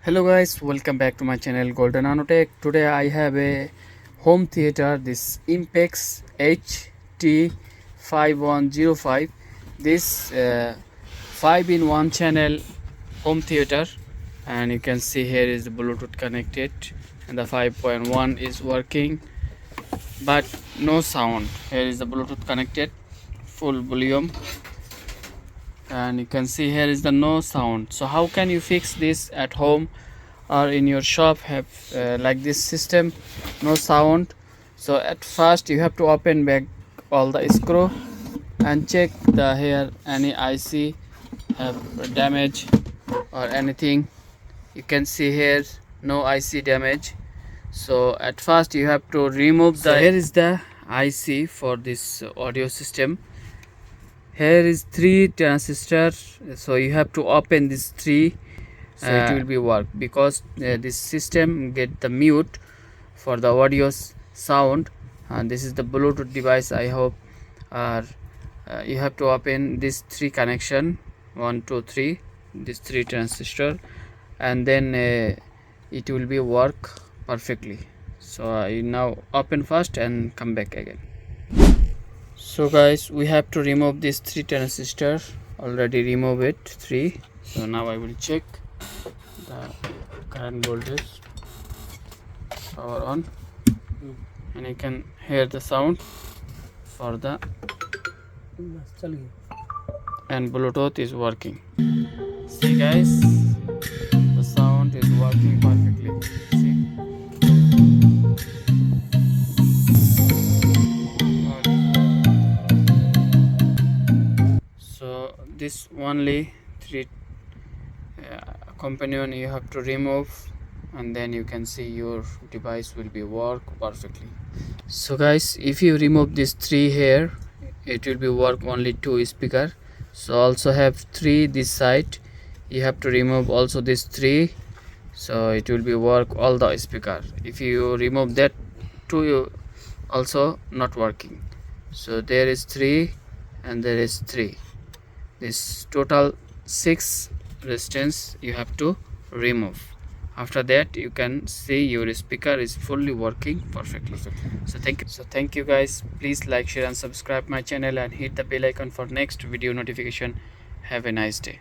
Hello guys, welcome back to my channel Golden Nanotech. Today I have a home theater, this Impex HT5105. This 5-in-1 channel home theater, and you can see here is the Bluetooth connected and the 5.1 is working but no sound. Here is the Bluetooth connected, full volume, and you can see here is the no sound. So how can you fix this at home or in your shop? Have like this system, no sound? So at first you have to open back all the screw and check the here any IC have damage or anything. You can see here no IC damage. So at first you have to remove the here is the IC for this audio system. Here is 3 transistors, so you have to open this 3, so it will be work, because this system get the mute for the audio sound, and this is the Bluetooth device. I hope you have to open this 3 connection, 1 2 3, this 3 transistor, and then it will be work perfectly. So I now open first and come back again. So guys, we have to remove this 3 transistor. Already remove it 3. So now I will check the current voltage, power on, and you can hear the sound for the, and Bluetooth is working. See guys, the sound is working perfectly. See, so this only 3 companion you have to remove, and then you can see your device will be work perfectly. So guys, if you remove this 3 here, it will be work only 2 speaker. So also have 3 this side, you have to remove also this 3, so it will be work all the speaker. If you remove that 2, you also not working. So there is 3 and there is 3, this total 6 resistance you have to remove. After that you can see your speaker is fully working perfectly. So thank you guys. Please like, share and subscribe my channel and hit the bell icon for next video notification. Have a nice day.